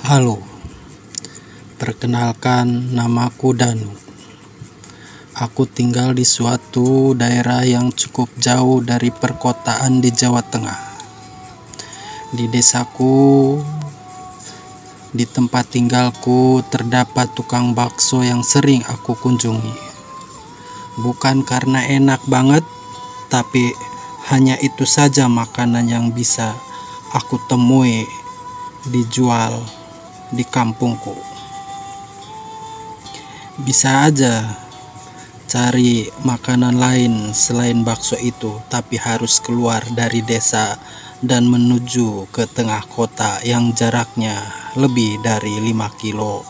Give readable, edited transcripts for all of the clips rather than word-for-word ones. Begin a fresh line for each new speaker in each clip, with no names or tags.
Halo, perkenalkan namaku Danu. Aku tinggal di suatu daerah yang cukup jauh dari perkotaan di Jawa Tengah. Di desaku, di tempat tinggalku terdapat tukang bakso yang sering aku kunjungi. Bukan karena enak banget, tapi hanya itu saja makanan yang bisa aku temui dijual di kampungku. Bisa aja cari makanan lain selain bakso itu, tapi harus keluar dari desa dan menuju ke tengah kota yang jaraknya lebih dari 5 kilometer.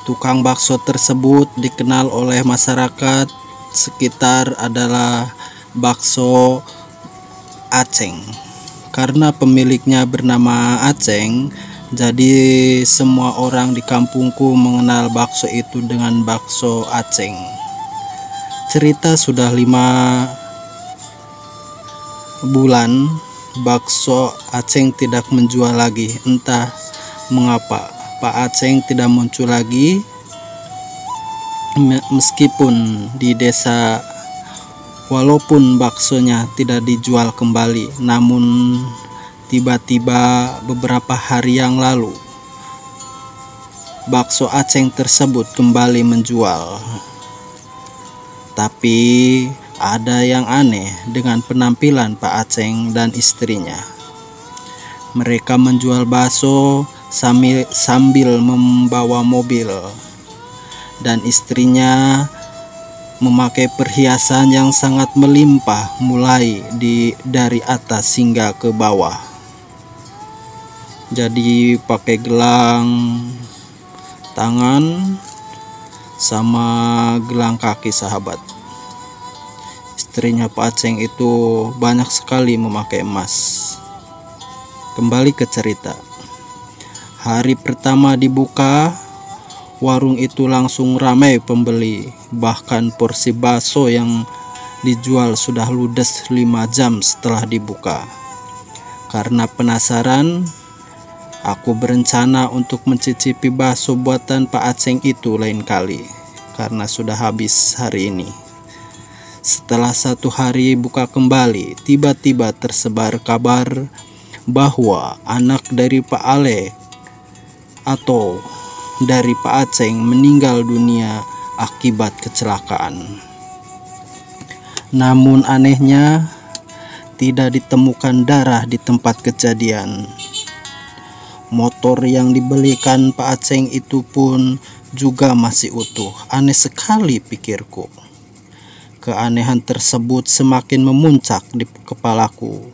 Tukang bakso tersebut dikenal oleh masyarakat sekitar adalah bakso Aceng. Karena pemiliknya bernama Aceng, jadi semua orang di kampungku mengenal bakso itu dengan bakso Aceng. Cerita sudah 5 bulan bakso Aceng tidak menjual lagi. Entah mengapa Pak Aceng tidak muncul lagi. Meskipun di desa, walaupun baksonya tidak dijual kembali, namun tiba-tiba beberapa hari yang lalu bakso Aceng tersebut kembali menjual. Tapi ada yang aneh dengan penampilan Pak Aceng dan istrinya. Mereka menjual bakso sambil membawa mobil, dan istrinya memakai perhiasan yang sangat melimpah mulai dari atas hingga ke bawah. Jadi pakai gelang tangan sama gelang kaki, sahabat. Istrinya Pak Aceng itu banyak sekali memakai emas. Kembali ke cerita. Hari pertama dibuka, warung itu langsung ramai pembeli. Bahkan porsi bakso yang dijual sudah ludes 5 jam setelah dibuka. Karena penasaran, aku berencana untuk mencicipi bakso buatan Pak Aceng itu lain kali, karena sudah habis hari ini. Setelah 1 hari buka kembali, tiba-tiba tersebar kabar bahwa anak dari Pak Ale atau dari Pak Aceng meninggal dunia akibat kecelakaan. Namun anehnya, tidak ditemukan darah di tempat kejadian. Motor yang dibelikan Pak Aceng itu pun juga masih utuh. Aneh sekali, pikirku. Keanehan tersebut semakin memuncak di kepalaku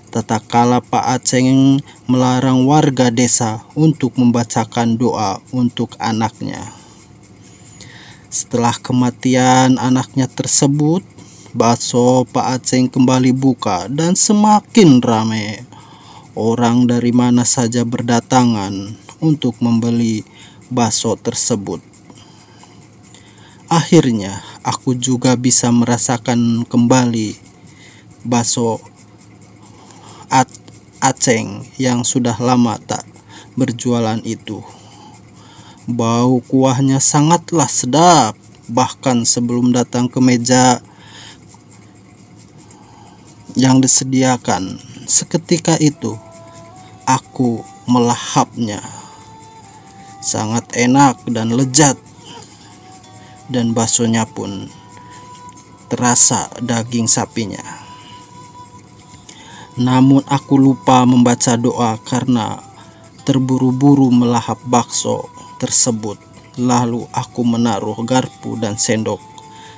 tatkala Pak Aceng melarang warga desa untuk membacakan doa untuk anaknya. Setelah kematian anaknya tersebut, bakso Pak Aceng kembali buka dan semakin ramai. Orang dari mana saja berdatangan untuk membeli bakso tersebut. Akhirnya aku juga bisa merasakan kembali bakso Aceng yang sudah lama tak berjualan itu. Bau kuahnya sangatlah sedap. Bahkan sebelum datang ke meja yang disediakan, seketika itu aku melahapnya. Sangat enak dan lezat, dan baksonya pun terasa daging sapinya. Namun aku lupa membaca doa karena terburu-buru melahap bakso tersebut. Lalu aku menaruh garpu dan sendok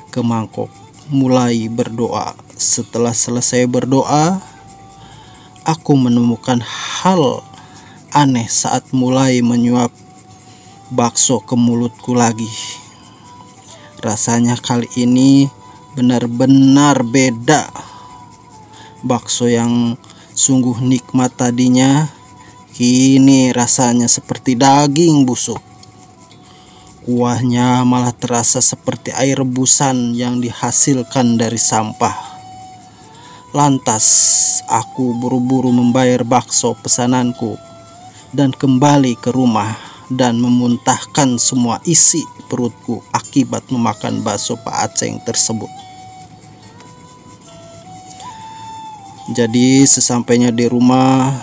ke mangkok, mulai berdoa. Setelah selesai berdoa, aku menemukan hal aneh saat mulai menyuap bakso ke mulutku lagi. Rasanya kali ini benar-benar beda. Bakso yang sungguh nikmat tadinya, kini rasanya seperti daging busuk. Kuahnya malah terasa seperti air rebusan yang dihasilkan dari sampah. Lantas aku buru-buru membayar bakso pesananku dan kembali ke rumah dan memuntahkan semua isi perutku akibat memakan bakso Pak Aceng tersebut. Jadi sesampainya di rumah,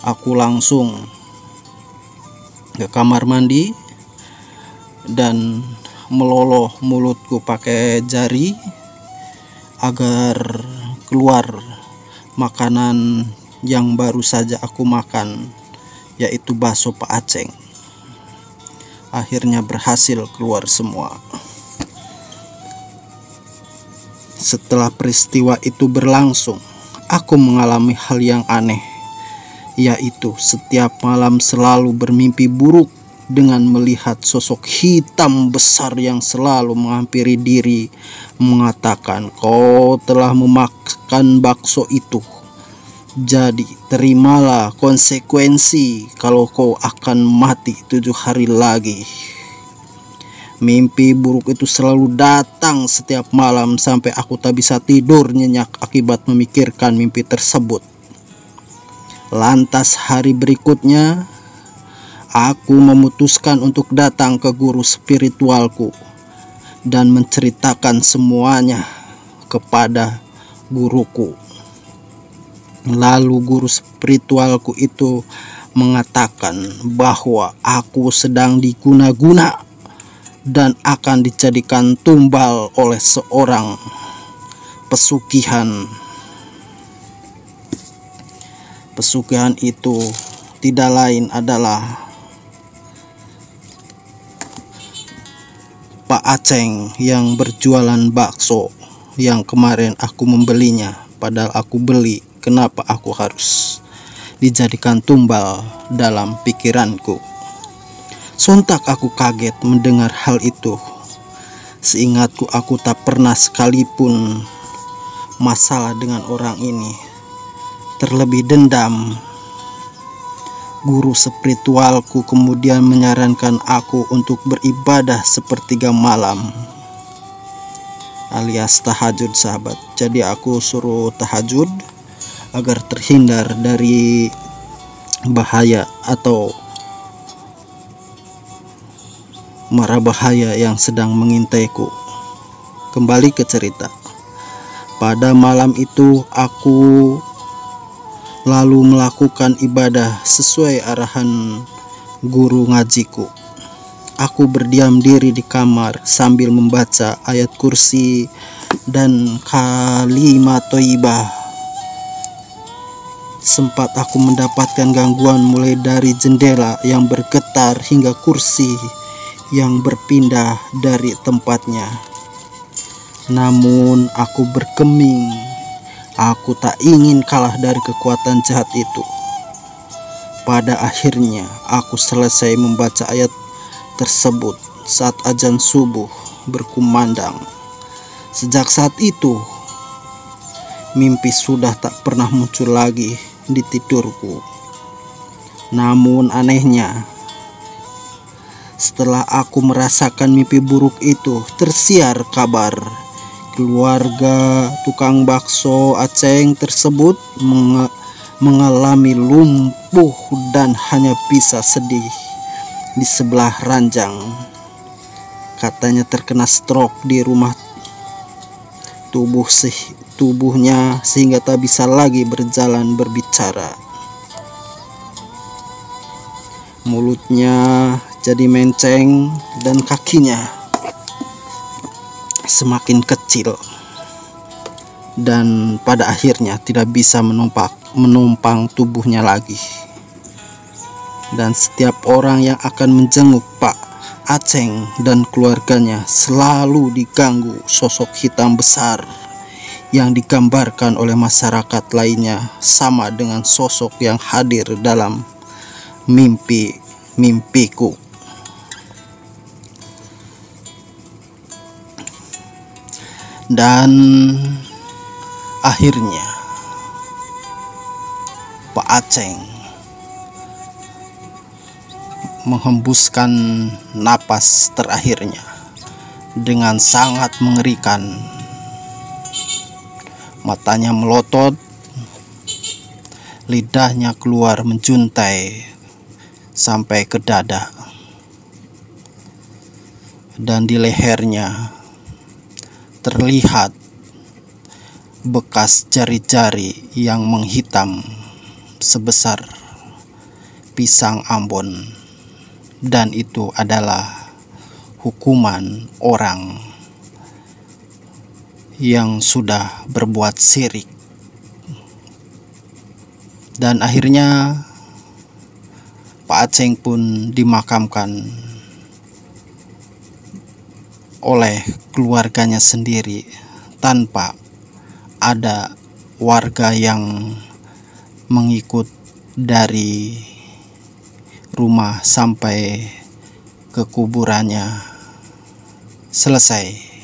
aku langsung ke kamar mandi dan meloloh mulutku pakai jari agar keluar makanan yang baru saja aku makan, yaitu bakso Pak Aceng. Akhirnya berhasil keluar semua. Setelah peristiwa itu berlangsung, aku mengalami hal yang aneh, yaitu setiap malam selalu bermimpi buruk dengan melihat sosok hitam besar yang selalu menghampiri diri, mengatakan, "Kau telah memakan bakso itu, jadi terimalah konsekuensi kalau kau akan mati 7 hari lagi." Mimpi buruk itu selalu datang setiap malam sampai aku tak bisa tidur nyenyak akibat memikirkan mimpi tersebut. Lantas hari berikutnya, aku memutuskan untuk datang ke guru spiritualku dan menceritakan semuanya kepada guruku. Lalu guru spiritualku itu mengatakan bahwa aku sedang diguna-guna dan akan dijadikan tumbal oleh seorang pesugihan. Pesugihan itu tidak lain adalah Pak Aceng yang berjualan bakso yang kemarin aku membelinya. Padahal aku beli, kenapa aku harus dijadikan tumbal dalam pikiranku? Sontak aku kaget mendengar hal itu. Seingatku aku tak pernah sekalipun masalah dengan orang ini. Terlebih dendam. Guru spiritualku kemudian menyarankan aku untuk beribadah sepertiga malam alias tahajud, sahabat. Jadi aku suruh tahajud agar terhindar dari bahaya atau mara bahaya yang sedang mengintaiku. Kembali ke cerita. Pada malam itu aku lalu melakukan ibadah sesuai arahan guru ngajiku. Aku berdiam diri di kamar sambil membaca ayat kursi dan kalimat thayyibah. Sempat aku mendapatkan gangguan mulai dari jendela yang bergetar hingga kursi yang berpindah dari tempatnya. Namun aku bergeming. Aku tak ingin kalah dari kekuatan jahat itu. Pada akhirnya aku selesai membaca ayat tersebut saat azan subuh berkumandang. Sejak saat itu, mimpi sudah tak pernah muncul lagi di tidurku. Namun anehnya, setelah aku merasakan mimpi buruk itu, tersiar kabar keluarga tukang bakso Aceng tersebut mengalami lumpuh dan hanya bisa sedih di sebelah ranjang. Katanya terkena stroke di rumah tubuhnya sehingga tak bisa lagi berjalan berbicara. Mulutnya jadi menceng dan kakinya semakin kecil dan pada akhirnya tidak bisa menumpang tubuhnya lagi. Dan setiap orang yang akan menjenguk Pak Aceng dan keluarganya selalu diganggu sosok hitam besar yang digambarkan oleh masyarakat lainnya, sama dengan sosok yang hadir dalam mimpiku. Dan akhirnya Pak Aceng menghembuskan napas terakhirnya dengan sangat mengerikan, matanya melotot, lidahnya keluar menjuntai sampai ke dada, dan di lehernya terlihat bekas jari-jari yang menghitam sebesar pisang Ambon, dan itu adalah hukuman orang yang sudah berbuat syirik. Dan akhirnya Pak Aceng pun dimakamkan oleh keluarganya sendiri tanpa ada warga yang mengikut dari rumah sampai ke kuburannya selesai.